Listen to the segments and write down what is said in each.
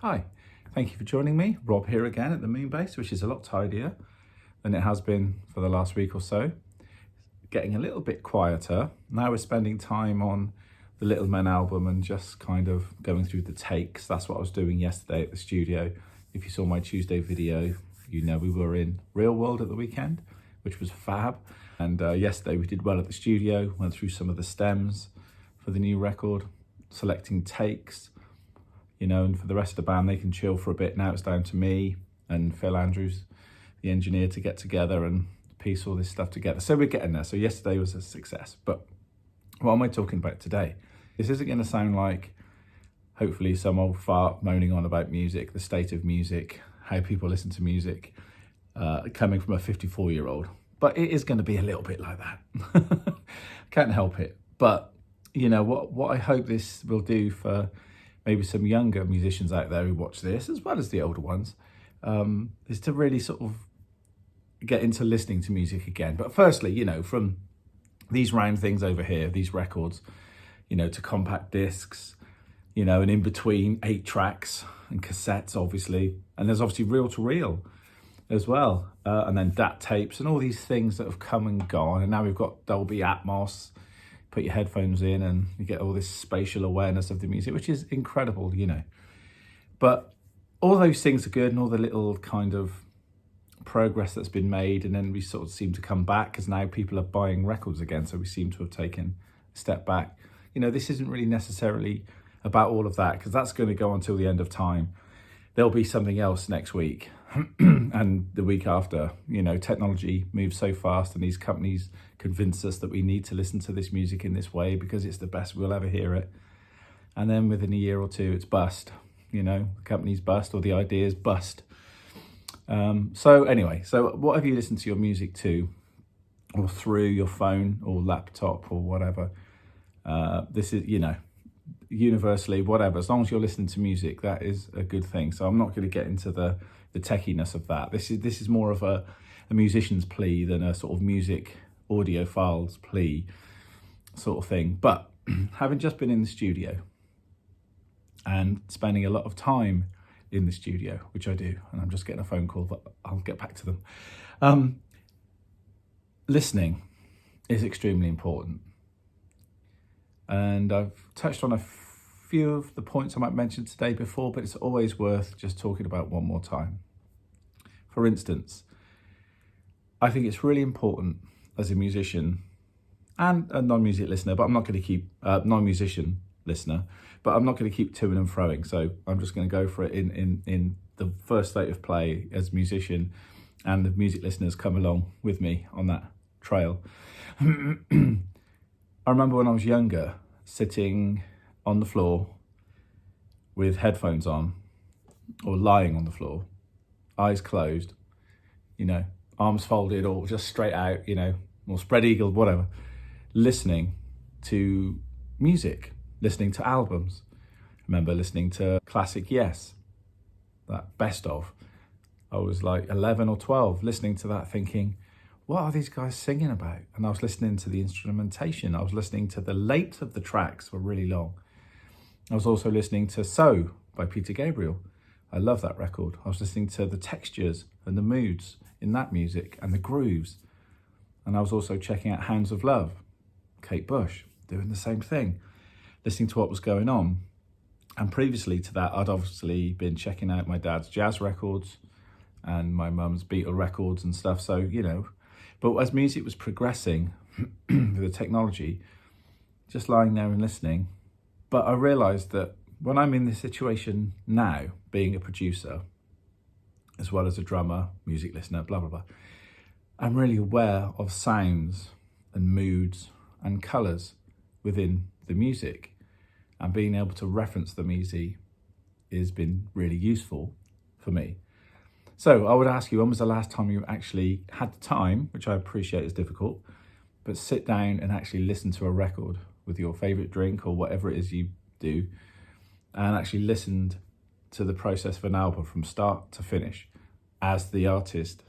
Hi, thank you for joining me. Rob here again at the Moonbase, which is a lot tidier than it has been for the last week or so. Getting a little bit quieter. Now we're spending time on the Little Men album and just kind of going through the takes. That's what I was doing yesterday at the studio. If you saw my Tuesday video, you know we were in Real World at the weekend, which was fab. And yesterday we did well at the studio, went through some of the stems for the new record, selecting takes. And for the rest of the band, they can chill for a bit. Now it's down to me and Phil Andrews, the engineer, to get together and piece all this stuff together. So we're getting there. So yesterday was a success. But what am I talking about today? This isn't going to sound like, hopefully, some old fart moaning on about music, the state of music, how people listen to music, coming from a 54-year-old. But it is going to be a little bit like that. Can't help it. But, what I hope this will do for maybe some younger musicians out there who watch this, as well as the older ones, is to really sort of get into listening to music again. But firstly, from these round things over here, these records, to compact discs, and in between 8 tracks and cassettes, obviously. And there's obviously reel-to-reel as well. And then DAT tapes and all these things that have come and gone. And now we've got Dolby Atmos. Put your headphones in and you get all this spatial awareness of the music, which is incredible, But all those things are good, and all the little kind of progress that's been made, and then we sort of seem to come back because now people are buying records again, so we seem to have taken a step back. This isn't really necessarily about all of that, because that's going to go until the end of time. There'll be something else next week and the week after. Technology moves so fast, and these companies convince us that we need to listen to this music in this way because it's the best we'll ever hear it. And then within a year or two, it's bust. The company's bust, or the ideas bust. So what have you listened to your music to, or through your phone or laptop or whatever? This is, universally, whatever, as long as you're listening to music, that is a good thing. So I'm not going to get into the techiness of that. This is more of a musician's plea than a sort of music audiophile's plea sort of thing. But having just been in the studio and spending a lot of time in the studio, which I do, and I'm just getting a phone call, but I'll get back to them. Listening is extremely important. And I've touched on a few of the points I might mention today before, but it's always worth just talking about one more time. For instance, I think it's really important as a musician and a non-music listener, but I'm not going to keep non-musician listener, but I'm not going to keep toing and froing. So I'm just going to go for it in the first state of play as musician, and the music listeners come along with me on that trail. I remember when I was younger, sitting on the floor with headphones on, or lying on the floor, eyes closed, arms folded or just straight out, or spread eagle, whatever, listening to music, listening to albums. I remember listening to classic Yes, that best of. I was like 11 or 12, listening to that thinking, what are these guys singing about? And I was listening to the instrumentation. I was listening to the length of the tracks were really long. I was also listening to So by Peter Gabriel. I love that record. I was listening to the textures and the moods in that music and the grooves. And I was also checking out Hounds of Love, Kate Bush, doing the same thing, listening to what was going on. And previously to that, I'd obviously been checking out my dad's jazz records and my mum's Beatle records and stuff. So, but as music was progressing with the technology, just lying there and listening. But I realized that when I'm in this situation now, being a producer, as well as a drummer, music listener, blah, blah, blah, I'm really aware of sounds and moods and colors within the music, and being able to reference them easy has been really useful for me. So I would ask you, when was the last time you actually had the time, which I appreciate is difficult, but sit down and actually listen to a record with your favorite drink or whatever it is you do, and actually listened to the process of an album from start to finish as the artist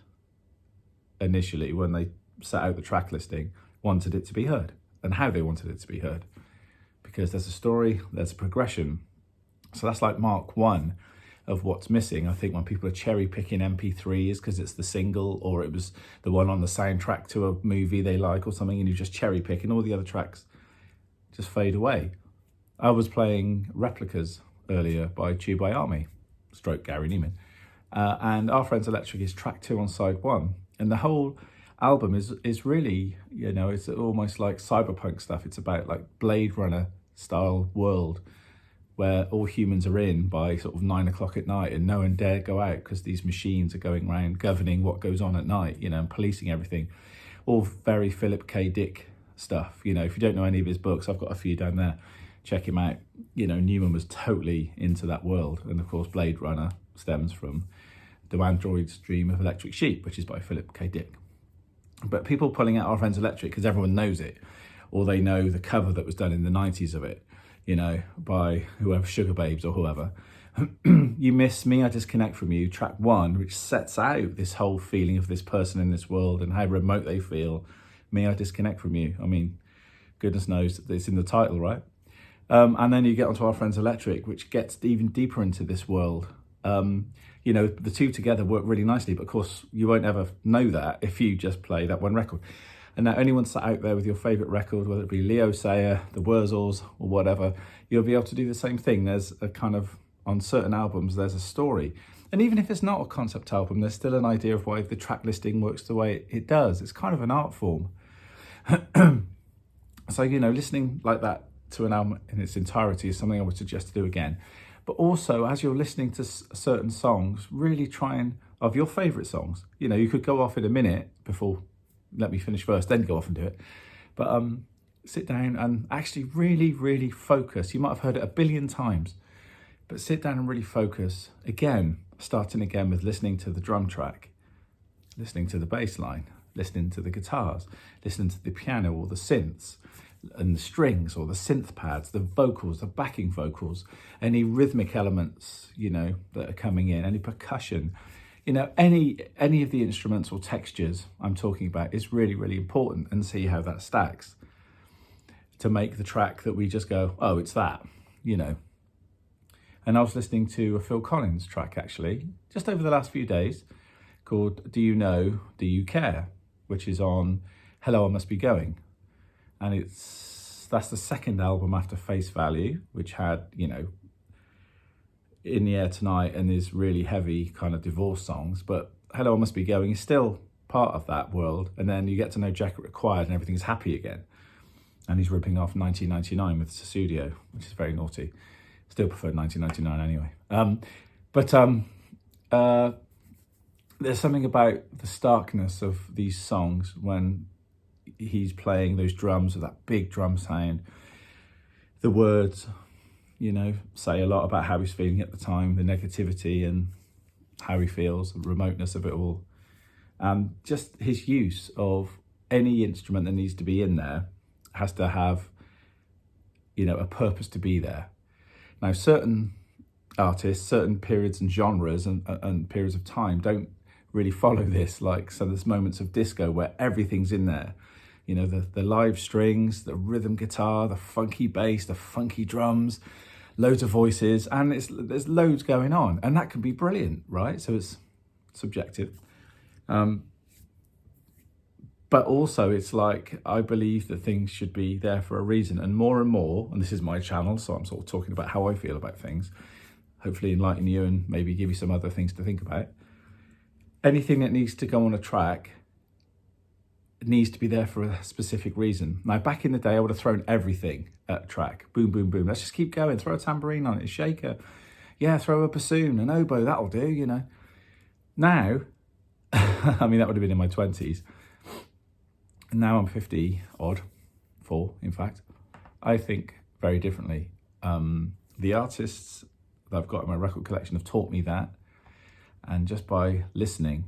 initially, when they set out the track listing, wanted it to be heard, and how they wanted it to be heard. Because there's a story, there's a progression. So that's like Mark 1 of what's missing. I think when people are cherry picking MP3s because it's the single or it was the one on the soundtrack to a movie they like or something, and you just cherry pick and all the other tracks just fade away. I was playing Replicas earlier by Tube by Army, stroke Gary Newman, and Our Friends Electric is track 2 on side 1, and the whole album is really, you know, it's almost like cyberpunk stuff. It's about like Blade Runner style world where all humans are in by sort of 9 o'clock at night and no one dare go out because these machines are going around governing what goes on at night, you know, and policing everything. All very Philip K. Dick stuff. You know, if you don't know any of his books, I've got a few down there. Check him out. You know, Newman was totally into that world. And of course, Blade Runner stems from Do Androids Dream of Electric Sheep, which is by Philip K. Dick. But people pulling out Our Friends Electric because everyone knows it, or they know the cover that was done in the 90s of it, you know, by whoever, Sugar Babes or whoever. You miss Me, I Disconnect From You, track 1, which sets out this whole feeling of this person in this world and how remote they feel. Me, I Disconnect From You. I mean, goodness knows that it's in the title, right? And then you get onto Our Friends Electric, which gets even deeper into this world. You know, the two together work really nicely, but of course you won't ever know that if you just play that one record. And now anyone sat out there with your favourite record, whether it be Leo Sayer, the Wurzels or whatever, you'll be able to do the same thing. There's a kind of, on certain albums, there's a story. And even if it's not a concept album, there's still an idea of why the track listing works the way it does. It's kind of an art form. So, you know, listening like that to an album in its entirety is something I would suggest to do again. But also, as you're listening to certain songs, really try and, of your favourite songs, you know, you could go off in a minute before, let me finish first, then go off and do it. But sit down and actually really, really focus. You might have heard it a billion times, but sit down and really focus. Again, starting again with listening to the drum track, listening to the bass line, listening to the guitars, listening to the piano or the synths and the strings or the synth pads, the vocals, the backing vocals, any rhythmic elements, you know, that are coming in, any percussion, you know, any of the instruments or textures I'm talking about is really, really important, and see how that stacks to make the track that we just go, oh, it's that, you know. And I was listening to a Phil Collins track actually, just over the last few days, called Do You Know, Do You Care, which is on Hello, I Must Be Going. And that's the second album after Face Value, which had, you know, In the Air Tonight and is really heavy kind of divorce songs. But Hello, I Must Be Going is still part of that world. And then you get to know Jacket Required and everything's happy again. And he's ripping off 1999 with Sussudio, which is very naughty. Still preferred 1999 anyway. There's something about the starkness of these songs when he's playing those drums with that big drum sound. The words, you know, say a lot about how he's feeling at the time, the negativity and how he feels, the remoteness of it all. Just his use of any instrument that needs to be in there has to have, you know, a purpose to be there. Now, certain artists, certain periods and genres and periods of time don't really follow this. Like, so there's moments of disco where everything's in there. You know, the live strings, the rhythm guitar, the funky bass, the funky drums, loads of voices, and there's loads going on. And that can be brilliant, right? So it's subjective. But also it's like, I believe that things should be there for a reason. And more, and this is my channel, so I'm sort of talking about how I feel about things, hopefully enlighten you and maybe give you some other things to think about. Anything that needs to go on a track needs to be there for a specific reason. Now, back in the day, I would have thrown everything at a track. Boom, boom, boom. Let's just keep going. Throw a tambourine on it, a shaker. Yeah, throw a bassoon, an oboe, that'll do, you know. Now, I mean, that would have been in my 20s. Now I'm 50 odd, 4 in fact. I think very differently. The artists that I've got in my record collection have taught me that. And just by listening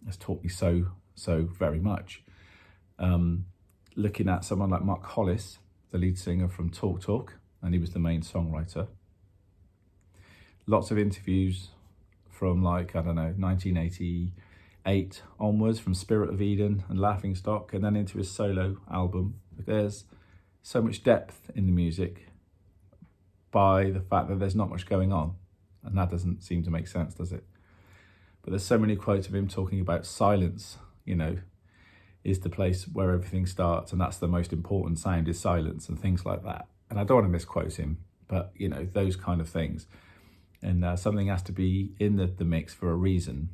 has taught me so very much. Looking at someone like Mark Hollis, the lead singer from Talk Talk, and he was the main songwriter. Lots of interviews from, like, I don't know, 1988 onwards, from Spirit of Eden and Laughing Stock, and then into his solo album. There's so much depth in the music by the fact that there's not much going on. And that doesn't seem to make sense, does it? But there's so many quotes of him talking about silence, is the place where everything starts, and that's the most important sound, is silence, and things like that. And I don't want to misquote him, but those kind of things. And something has to be in the mix for a reason.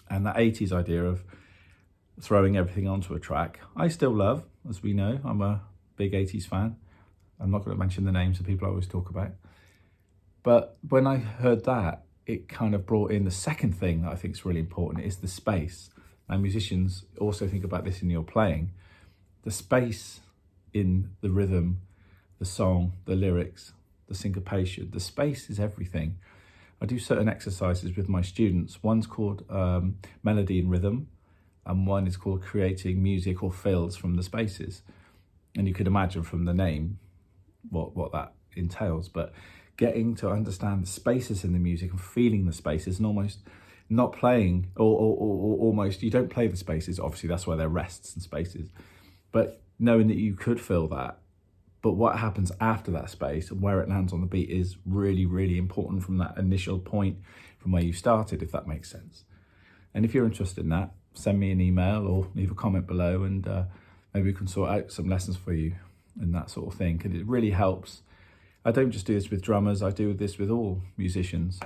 And that 80s idea of throwing everything onto a track, I still love, as we know. I'm a big 80s fan. I'm not going to mention the names of people I always talk about. But when I heard that, it kind of brought in the second thing that I think is really important, is the space. And musicians also think about this in your playing. The space in the rhythm, the song, the lyrics, the syncopation. The space is everything. I do certain exercises with my students. One's called melody and rhythm, and one is called creating music or fills from the spaces. And you could imagine from the name what that entails. But getting to understand the spaces in the music and feeling the spaces, and almost not playing, or almost, you don't play the spaces, obviously that's why they're rests and spaces, but knowing that you could feel that, but what happens after that space and where it lands on the beat is really, really important from that initial point, from where you started, if that makes sense. And if you're interested in that, send me an email or leave a comment below, and maybe we can sort out some lessons for you and that sort of thing, because it really helps. I don't just do this with drummers, I do this with all musicians,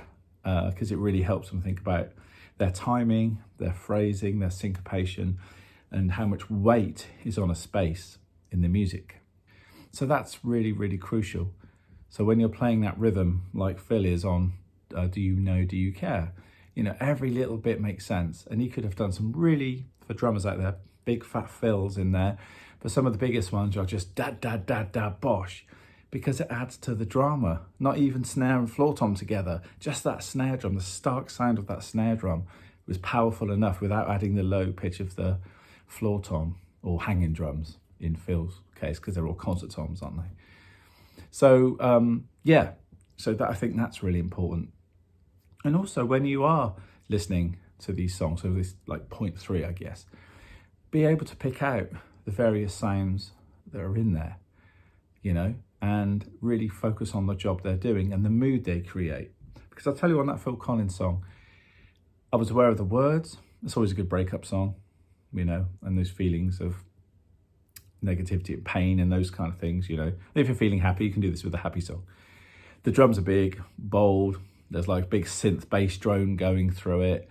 because it really helps them think about their timing, their phrasing, their syncopation, and how much weight is on a space in the music. So that's really, really crucial. So when you're playing that rhythm, like Phil is on Do You Know, Do You Care? Every little bit makes sense. And he could have done some really, for drummers out there, big fat fills in there. But some of the biggest ones are just da, da, da, da, bosh, because it adds to the drama. Not even snare and floor tom together, just that snare drum, the stark sound of that snare drum was powerful enough without adding the low pitch of the floor tom or hanging drums in Phil's case, because they're all concert toms, aren't they? So so that, I think that's really important. And also when you are listening to these songs, so this like point 3, I guess, be able to pick out the various sounds that are in there, and really focus on the job they're doing and the mood they create. Because I'll tell you, on that Phil Collins song, I was aware of the words. It's always a good breakup song, and those feelings of negativity and pain and those kind of things, If you're feeling happy, you can do this with a happy song. The drums are big, bold. There's like big synth bass drone going through it.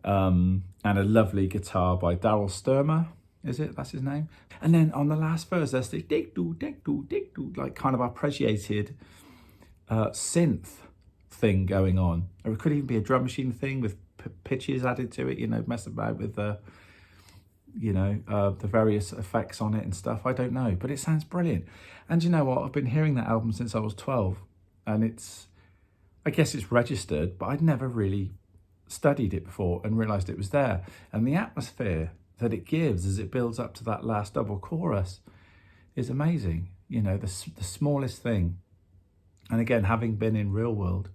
And a lovely guitar by Daryl Sturmer. That's his name? And then on the last verse, there's the dig-doo, dig-doo, dig-doo, like kind of appreciated synth thing going on. Or it could even be a drum machine thing with pitches added to it, mess about with the various effects on it and stuff. I don't know, but it sounds brilliant. And you know what? I've been hearing that album since I was 12, and I guess it's registered, but I'd never really studied it before and realised it was there. And the atmosphere that it gives as it builds up to that last double chorus is amazing. The smallest thing. And again, having been in real world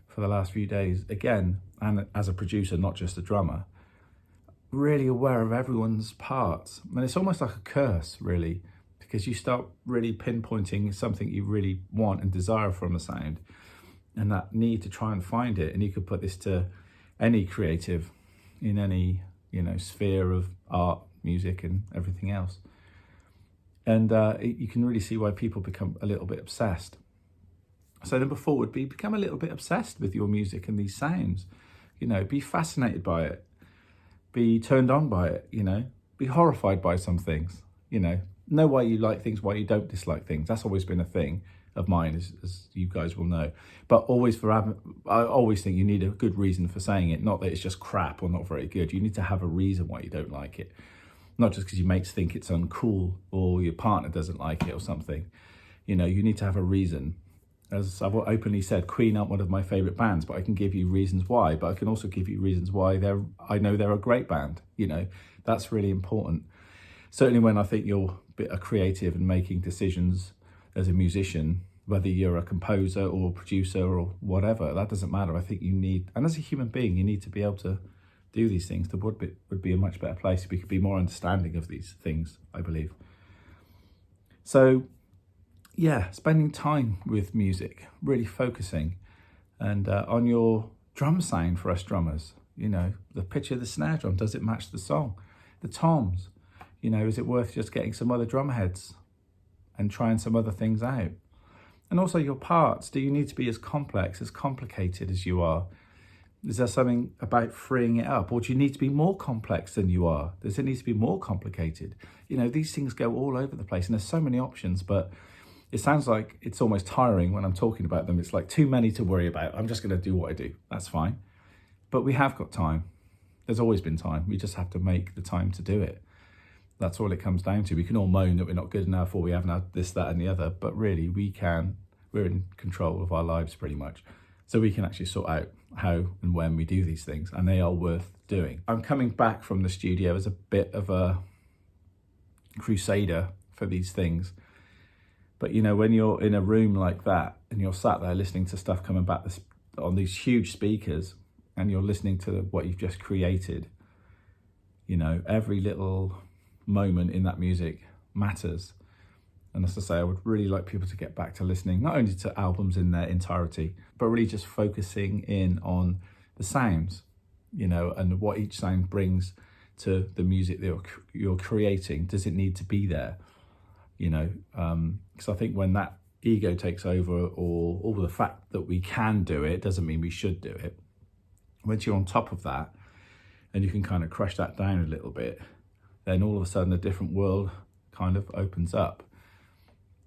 for the last few days, again, and as a producer, not just a drummer, really aware of everyone's parts. And it's almost like a curse, really, because you start really pinpointing something you really want and desire from a sound, and that need to try and find it. And you could put this to any creative in any sphere of art, music, and everything else. And you can really see why people become a little bit obsessed. So number 4 would be become a little bit obsessed with your music and these sounds. Be fascinated by it. Be turned on by it, Be horrified by some things, Know why you like things, why you don't dislike things. That's always been a thing of mine, as you guys will know. But I always think you need a good reason for saying it, not that it's just crap or not very good. You need to have a reason why you don't like it. Not just because your mates think it's uncool or your partner doesn't like it or something. You need to have a reason. As I've openly said, Queen aren't one of my favourite bands, but I can give you reasons why. But I can also give you reasons why I know they're a great band. That's really important. Certainly when I think you're a creative and making decisions as a musician, whether you're a composer or a producer or whatever, that doesn't matter. I think you need, and as a human being, you need to be able to do these things. The world would be a much better place if we could be more understanding of these things, I believe. So, yeah, spending time with music, really focusing, And on your drum sound for us drummers, the pitch of the snare drum, does it match the song? The toms, is it worth just getting some other drum heads and trying some other things out? And also your parts, do you need to be as complex, as complicated as you are? Is there something about freeing it up? Or do you need to be more complex than you are? Does it need to be more complicated? These things go all over the place and there's so many options, but it sounds like it's almost tiring when I'm talking about them. It's like too many to worry about. I'm just going to do what I do. That's fine. But we have got time. There's always been time. We just have to make the time to do it. That's all it comes down to. We can all moan that we're not good enough or we haven't had this, that and the other, but really we're in control of our lives pretty much. So we can actually sort out how and when we do these things, and they are worth doing. I'm coming back from the studio as a bit of a crusader for these things. But when you're in a room like that and you're sat there listening to stuff coming back on these huge speakers and you're listening to what you've just created, every little moment in that music matters. And as I say, I would really like people to get back to listening, not only to albums in their entirety, but really just focusing in on the sounds, and what each sound brings to the music that you're creating. Does it need to be there? Because I think when that ego takes over, or the fact that we can do it doesn't mean we should do it. Once you're on top of that and you can kind of crush that down a little bit, then all of a sudden a different world kind of opens up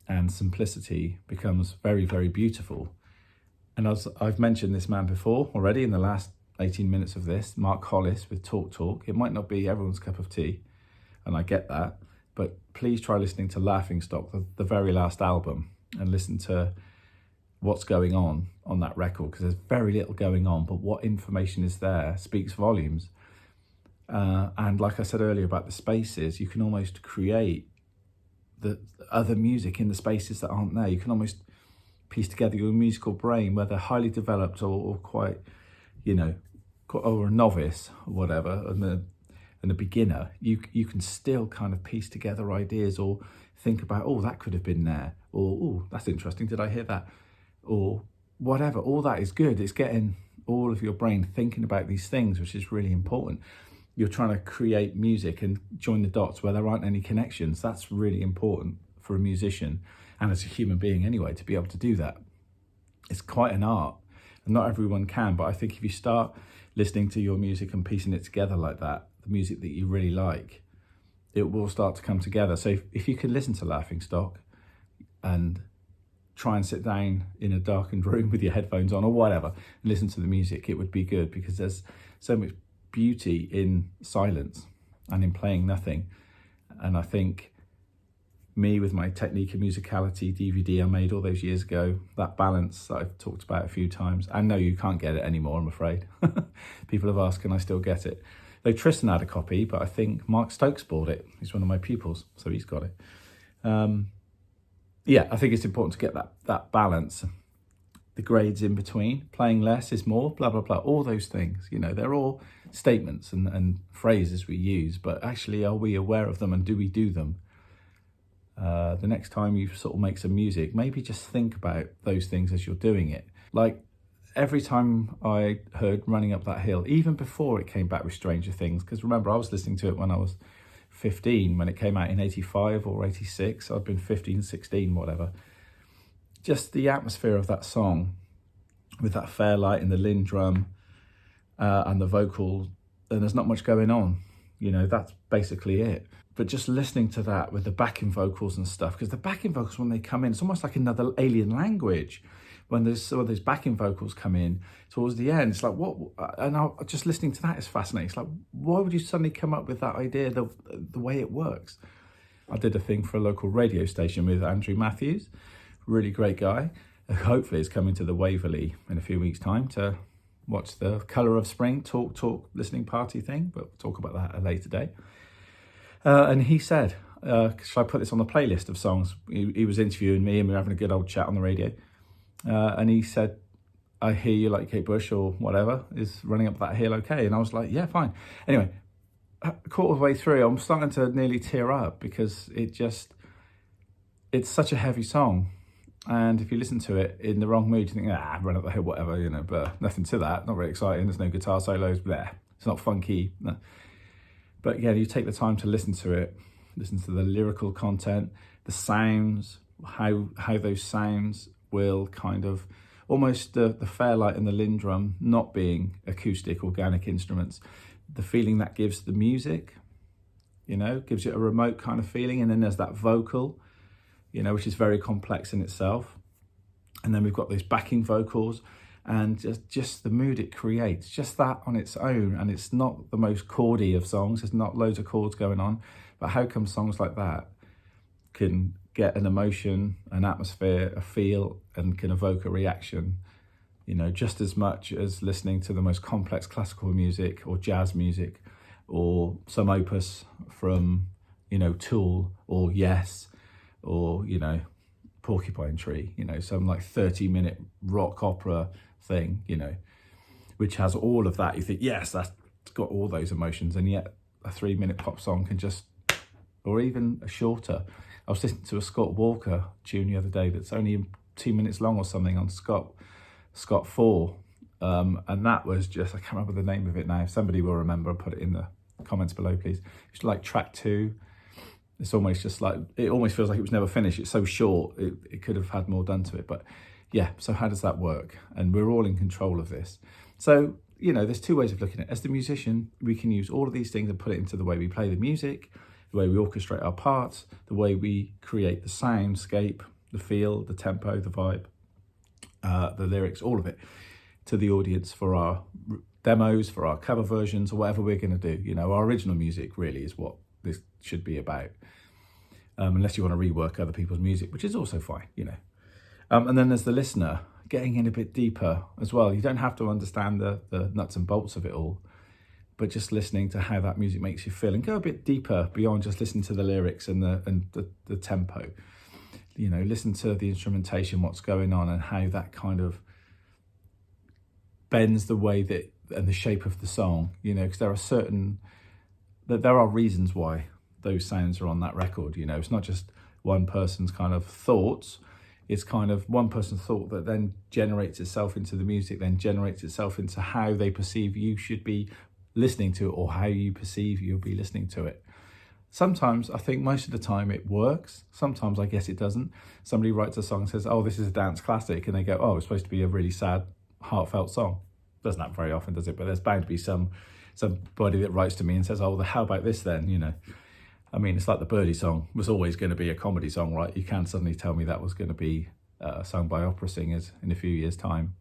and simplicity becomes very, very beautiful. And as I've mentioned this man before already in the last 18 minutes of this, Mark Hollis with Talk Talk. It might not be everyone's cup of tea, and I get that, but please try listening to Laughingstock, the very last album, and listen to what's going on that record, because there's very little going on, but what information is there speaks volumes. And like I said earlier about the spaces, you can almost create the other music in the spaces that aren't there. You can almost piece together your musical brain, whether highly developed or quite, or a novice or whatever, and a beginner. You can still kind of piece together ideas or think about, oh, that could have been there, or oh, that's interesting, did I hear that, or whatever. All that is good. It's getting all of your brain thinking about these things, which is really important. You're trying to create music and join the dots where there aren't any connections. That's really important for a musician and as a human being anyway, to be able to do that. It's quite an art, and not everyone can, but I think if you start listening to your music and piecing it together like that, the music that you really like, it will start to come together. So if you can listen to Laughingstock and try and sit down in a darkened room with your headphones on or whatever and listen to the music, it would be good, because there's so much beauty in silence and in playing nothing. And I think me, with my Technique and Musicality DVD I made all those years ago, that balance that I've talked about a few times, and no, you can't get it anymore, I'm afraid. People have asked, can I still get it? Though Tristan had a copy, but I think Mark Stokes bought it. He's one of my pupils, so he's got it. Yeah, I think it's important to get that balance. The grades in between, playing less is more, blah, blah, blah, all those things. They're all statements and phrases we use, but actually, are we aware of them and do we do them? The next time you sort of make some music, maybe just think about those things as you're doing it. Like every time I heard Running Up That Hill, even before it came back with Stranger Things, because remember, I was listening to it when I was 15, when it came out in 85 or 86. I'd been 15, 16, whatever. Just the atmosphere of that song with that Fairlight and the Linn drum and the vocal, and there's not much going on. That's basically it. But just listening to that with the backing vocals and stuff, because the backing vocals, when they come in, it's almost like another alien language. When there's some of those backing vocals come in towards the end, it's like, what? And just listening to that is fascinating. It's like, why would you suddenly come up with that idea, the way it works? I did a thing for a local radio station with Andrew Matthews, really great guy. Hopefully it's coming to the Waverley in a few weeks' time to watch the Colour of Spring talk listening party thing, but we'll talk about that at a later date. And he said, should I put this on the playlist of songs? He was interviewing me and we were having a good old chat on the radio. And he said, I hear you like Kate Bush or whatever, is Running Up That Hill okay? And I was like, yeah, fine. Anyway, a quarter of the way through, I'm starting to nearly tear up because it's such a heavy song. And if you listen to it in the wrong mood, you think, run up the hill, whatever, you know, but nothing to that, not very exciting. There's no guitar solos, it's not funky. No. But yeah, you take the time to listen to it, listen to the lyrical content, the sounds, how those sounds will kind of, almost the Fairlight and the Lindrum not being acoustic, organic instruments, the feeling that gives the music, you know, gives it a remote kind of feeling. And then there's that vocal, you know, which is very complex in itself. And then we've got those backing vocals and just the mood it creates, just that on its own. And it's not the most chordy of songs, there's not loads of chords going on, but how come songs like that can get an emotion, an atmosphere, a feel, and can evoke a reaction, you know, just as much as listening to the most complex classical music or jazz music or some opus from, you know, Tool or Yes or, you know, Porcupine Tree, you know, some like 30-minute rock opera thing, you know, which has all of that. You think, yes, that's got all those emotions, and yet a 3-minute pop song can just, or even a shorter. I was listening to a Scott Walker tune the other day that's only 2 minutes long or something on Scott 4. And that was just, I can't remember the name of it now. If somebody will remember, I'll put it in the comments below, please. It's like track 2. It's almost just like, it almost feels like it was never finished. It's so short, it could have had more done to it. But yeah, so how does that work? And we're all in control of this. So, you know, there's 2 ways of looking at it. As the musician, we can use all of these things and put it into the way we play the music, the way we orchestrate our parts, the way we create the soundscape, the feel, the tempo, the vibe, the lyrics, all of it, to the audience for our demos, for our cover versions, or whatever we're going to do. You know, our original music really is what this should be about, unless you want to rework other people's music, which is also fine, you know. And then there's the listener, getting in a bit deeper as well. You don't have to understand the nuts and bolts of it all, but just listening to how that music makes you feel, and go a bit deeper beyond just listening to the lyrics and the tempo. You know, listen to the instrumentation, what's going on, and how that kind of bends the way that, and the shape of the song, you know, because there are reasons why those sounds are on that record. You know, it's not just one person's kind of thoughts, it's kind of one person's thought that then generates itself into the music, then generates itself into how they perceive you should be listening to it, or how you perceive you'll be listening to it. Sometimes, I think most of the time it works. Sometimes I guess it doesn't. Somebody writes a song and says, oh, this is a dance classic, and they go, oh, it's supposed to be a really sad, heartfelt song. Doesn't happen very often, does it? But there's bound to be somebody that writes to me and says, oh, well, how about this then, you know? I mean, it's like the Birdie song was always going to be a comedy song, right? You can't suddenly tell me that was going to be sung by opera singers in a few years' time.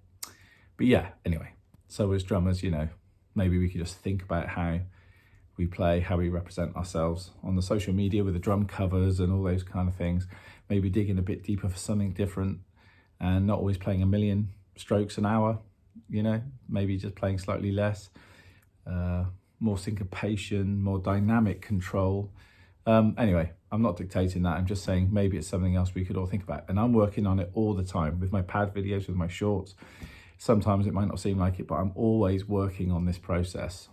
But yeah, anyway, so as drummers, you know, maybe we could just think about how we play, how we represent ourselves on the social media with the drum covers and all those kind of things. Maybe digging a bit deeper for something different, and not always playing a million strokes an hour, you know, maybe just playing slightly less, more syncopation, more dynamic control. Anyway, I'm not dictating that. I'm just saying maybe it's something else we could all think about. And I'm working on it all the time with my pad videos, with my shorts. Sometimes it might not seem like it, but I'm always working on this process.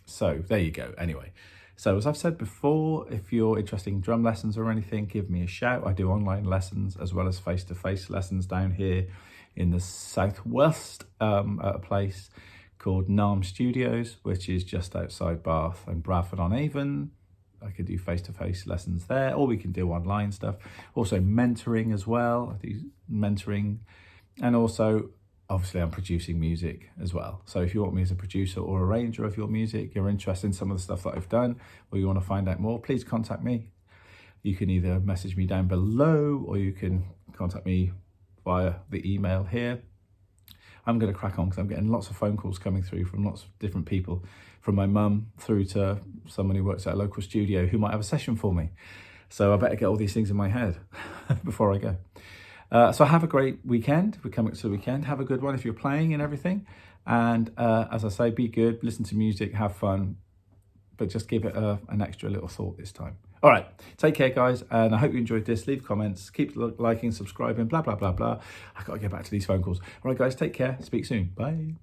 So there you go. Anyway, so as I've said before, if you're interested in drum lessons or anything, give me a shout. I do online lessons as well as face-to-face lessons down here in the southwest at a place called Narm Studios, which is just outside Bath and Bradford-on-Avon. I could do face-to-face lessons there, or we can do online stuff. Also mentoring as well. I do mentoring, and also obviously I'm producing music as well. So if you want me as a producer or arranger of your music, you're interested in some of the stuff that I've done, or you want to find out more, please contact me. You can either message me down below, or you can contact me via the email here. I'm going to crack on because I'm getting lots of phone calls coming through from lots of different people, from my mum through to someone who works at a local studio who might have a session for me. So I better get all these things in my head before I go. So have a great weekend. We're coming to the weekend. Have a good one if you're playing and everything. And as I say, be good, listen to music, have fun, but just give it an extra little thought this time. All right, take care, guys, and I hope you enjoyed this. Leave comments, keep liking, subscribing, blah, blah, blah, blah. I've got to get back to these phone calls. All right, guys, take care. Speak soon. Bye.